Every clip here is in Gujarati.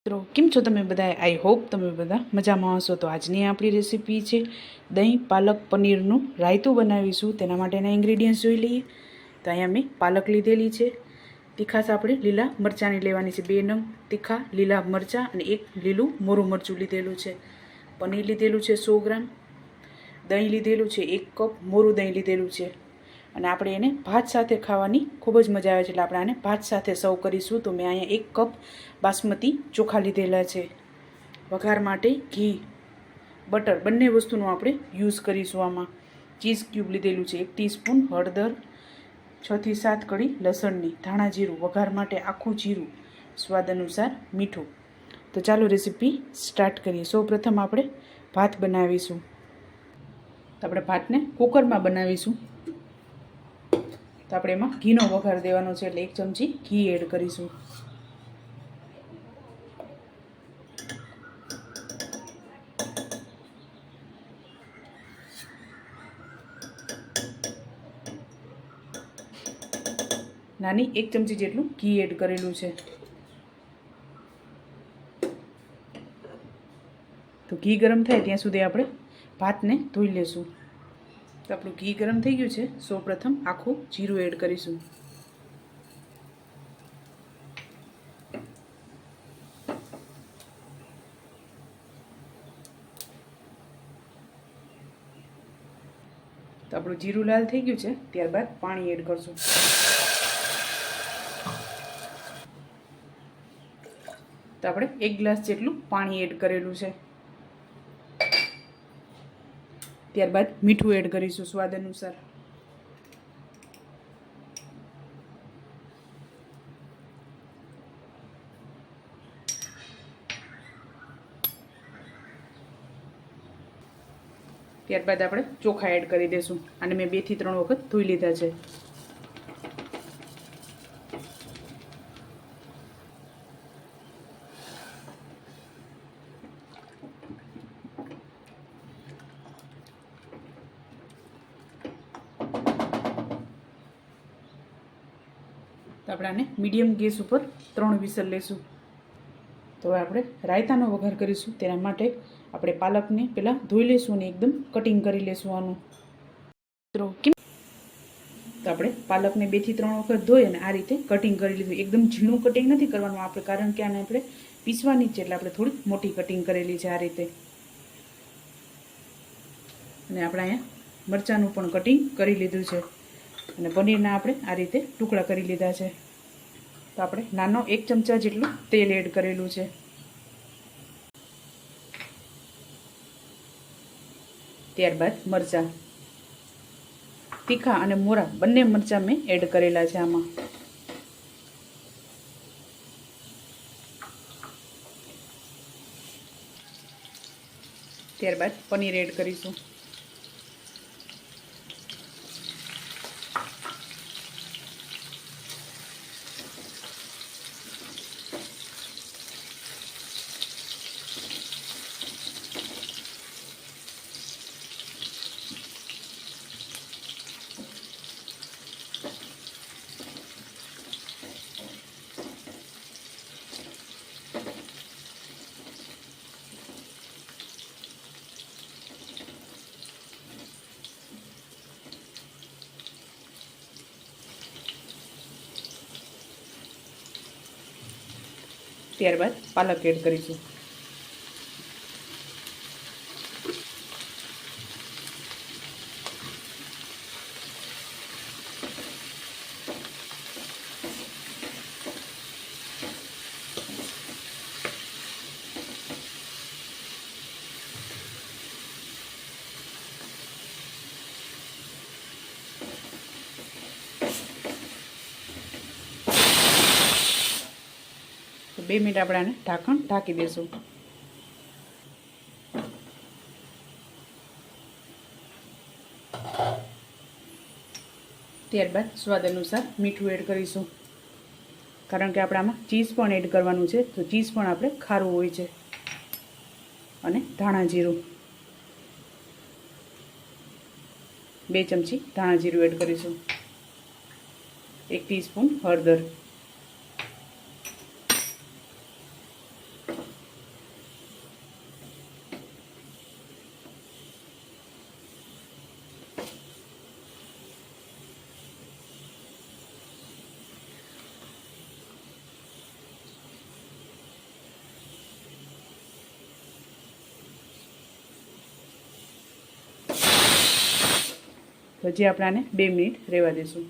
મિત્રો કેમ છો તમે બધા? આઈ હોપ તમે બધા મજામાં હશો. તો આજની આપણી રેસીપી છે દહીં પાલક પનીરનું રાયતું બનાવીશું. તેના માટેના ઇન્ગ્રીડિયન્ટ્સ જોઈ લઈએ. તો અહીંયા મેં પાલક લીધેલી છે. તીખાશ આપણે લીલા મરચાંની લેવાની છે. 2 નંગ તીખા લીલા મરચાં અને 1 લીલું મોરું મરચું લીધેલું છે. પનીર લીધેલું છે 100 ગ્રામ. દહીં લીધેલું છે 1 કપ મોરું દહીં લીધેલું છે. અને આપણે એને ભાત સાથે ખાવાની ખૂબ જ મજા આવે છે, એટલે આપણે આને ભાત સાથે સર્વ કરીશું. તો મેં અહીંયા 1 કપ બાસમતી ચોખા લીધેલા છે. વઘાર માટે ઘી બટર બંને વસ્તુનો આપણે યુઝ કરીશું. આમાં ચીઝ ક્યુબ લીધેલું છે 1 ટીસ્પૂન, હળદર 6 થી 7 કળી લસણની, ધાણા જીરું વઘાર માટે આખું જીરું, સ્વાદ અનુસાર મીઠું. તો ચાલો રેસીપી સ્ટાર્ટ કરીએ. સૌપ્રથમ આપણે ભાત બનાવીશું. તો આપણે ભાતને કુકરમાં બનાવીશું. તો આપણે એમાં ઘીનો વઘાર દેવાનો છે, એટલે 1 ચમચી ઘી એડ કરીશું. નાની 1 ચમચી જેટલું ઘી એડ કરેલું છે. તો ઘી ગરમ થાય ત્યાં સુધી આપણે ભાતને ધોઈ લેશું. તો આપણું ઘી ગરમ થઈ ગયું છે. સૌપ્રથમ આખું જીરું એડ કરીશું. તો આપણું જીરું લાલ થઈ ગયું છે. ત્યારબાદ પાણી એડ કરશું. તો આપણે 1 ગ્લાસ જેટલું પાણી એડ કરેલું છે. ત્યારબાદ મીઠું એડ કરીશું સ્વાદ અનુસાર. ત્યારબાદ આપણે ચોખા એડ કરી દઈશું. અને મેં 2 થી 3 વખત ધોઈ લીધા છે. તો આપણે આને મીડિયમ ગેસ ઉપર 3 વિસલ લેશું. તો હવે આપણે રાયતાનો વઘાર કરીશું. તેના માટે આપણે પાલકને પહેલાં ધોઈ લેશું અને એકદમ કટિંગ કરી લેશું આનું. તો આપણે પાલકને 2 થી 3 વખત ધોઈ અને આ રીતે કટિંગ કરી લીધું. એકદમ ઝીણું કટિંગ નથી કરવાનું આપણે, કારણ કે આને આપણે પીસવાની જ છે, એટલે આપણે થોડી મોટી કટિંગ કરેલી છે આ રીતે. અને આપણે અહીંયા મરચાંનું પણ કટિંગ કરી લીધું છે. અને પનીરના આપણે આ રીતે ટુકડા કરી લીધા છે. તો આપણે નાનો 1 ચમચા જેટલું તેલ એડ કરેલું છે. ત્યારબાદ મરચાં તીખા અને મોરા બંને મરચાં મેં એડ કરેલા છે આમાં. ત્યારબાદ પનીર એડ કરીશું. ત્યારબાદ પાલક એડ કરીશું. તો 2 મિનિટ આપણે આને ઢાંકી દઈશું. ત્યારબાદ સ્વાદ અનુસાર મીઠું એડ કરીશું, કારણ કે આપણે આમાં ચીઝ પણ એડ કરવાનું છે. તો ચીઝ પણ આપણે ખારું હોય છે. અને ધાણા જીરું 2 ચમચી ધાણા જીરું એડ કરીશું. 1 ટીસ્પૂન હળદર, તો હજી આપણે આને 2 મિનિટ રહેવા દઈશું.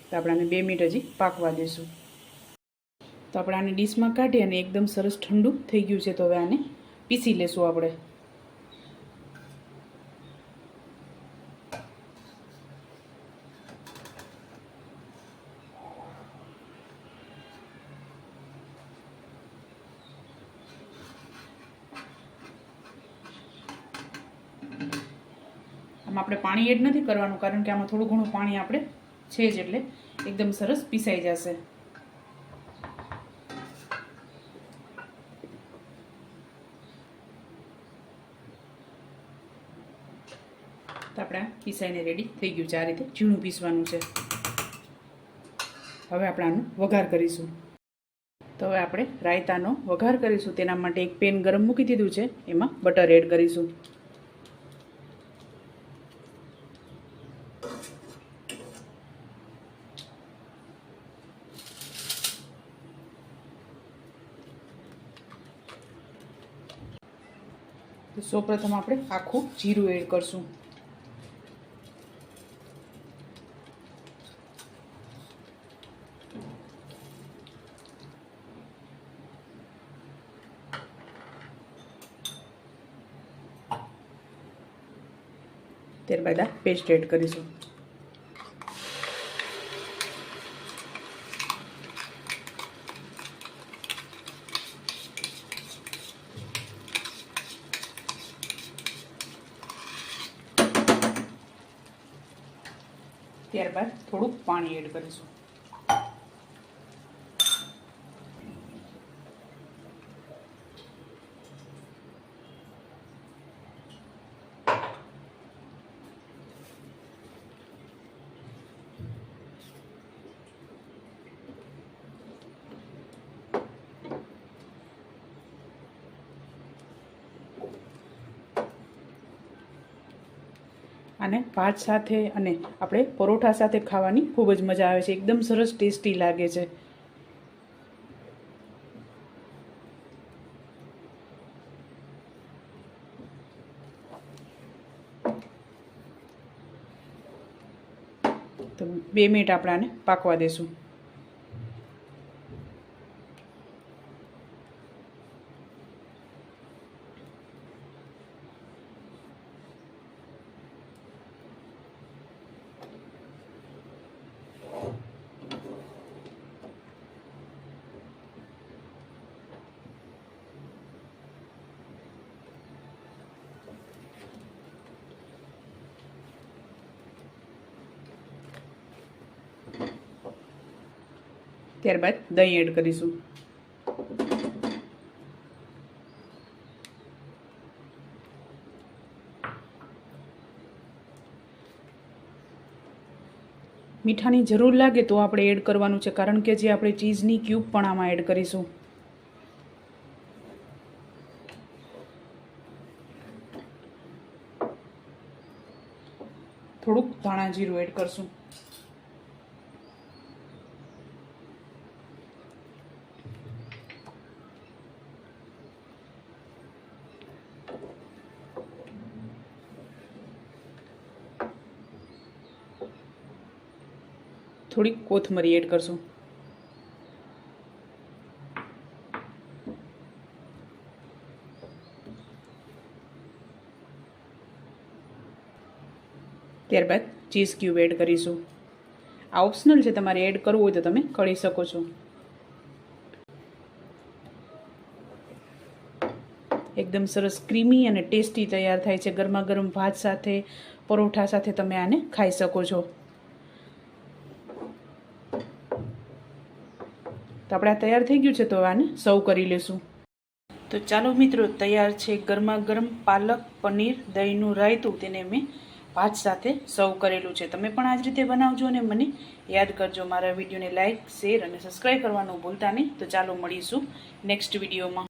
તો આપણે આને 2 મિનિટ હજી પાકવા દઈશું. તો આપણે આને ડીશમાં કાઢી અને એકદમ સરસ ઠંડુ થઈ ગયું છે. તો હવે આને પીસી લેશું આપણે. આમાં આપણે પાણી એડ નથી કરવાનું, કારણ કે આમાં થોડું ઘણું પાણી આપણે છે જ, એટલે એકદમ સરસ પીસાઈ જશે. તો આપણે પીસાઈને રેડી થઈ ગયું છે. આ રીતે ઝીણું પીસવાનું છે. હવે આપણે આનો વઘાર કરીશું. તો હવે આપણે રાયતાનો વઘાર કરીશું. તેના માટે એક પેન ગરમ મૂકી દીધું છે. એમાં બટર એડ કરીશું. તો સૌપ્રથમ આપણે આખું જીરું એડ કરશું. ત્યારબાદ આ પેસ્ટ એડ કરીશું. ત્યારબાદ થોડુંક પાણી એડ કરીશું. અને ભાત સાથે અને આપણે પરોઠા સાથે ખાવાની ખૂબ જ મજા આવે છે. એકદમ સરસ ટેસ્ટી લાગે છે. તો 2 મિનિટ આપણે આને પાકવા દેશું. ત્યારબાદ દહીં એડ કરીશું. મીઠાની જરૂર લાગે તો આપણે એડ કરવાનું છે, કારણ કે જે આપણે ચીઝની ક્યુબ પણ આમાં એડ કરીશું. થોડુંક ધાણા જીરું એડ કરશું. થોડીક કોથમરી એડ કરશું. ત્યારબાદ ચીઝ ક્યુબ એડ કરીશું. આ ઓપ્શનલ છે, તમારે એડ કરવું હોય તો તમે કરી શકો છો. એકદમ સરસ ક્રીમી અને ટેસ્ટી તૈયાર થાય છે. ગરમા ગરમ ભાત સાથે, પરોઠા સાથે તમે આને ખાઈ શકો છો. તો આપણે આ તૈયાર થઈ ગયું છે. તો આને સર્વ કરી લેશું. તો ચાલો મિત્રો, તૈયાર છે ગરમા ગરમ પાલક પનીર દહીંનું રાયતું. તેને મેં ભાત સાથે સર્વ કરેલું છે. તમે પણ આ જ રીતે બનાવજો અને મને યાદ કરજો. મારા વિડીયોને લાઇક, શેર અને સબસ્ક્રાઈબ કરવાનું ભૂલતા નહીં. તો ચાલો મળીશું નેક્સ્ટ વિડીયોમાં.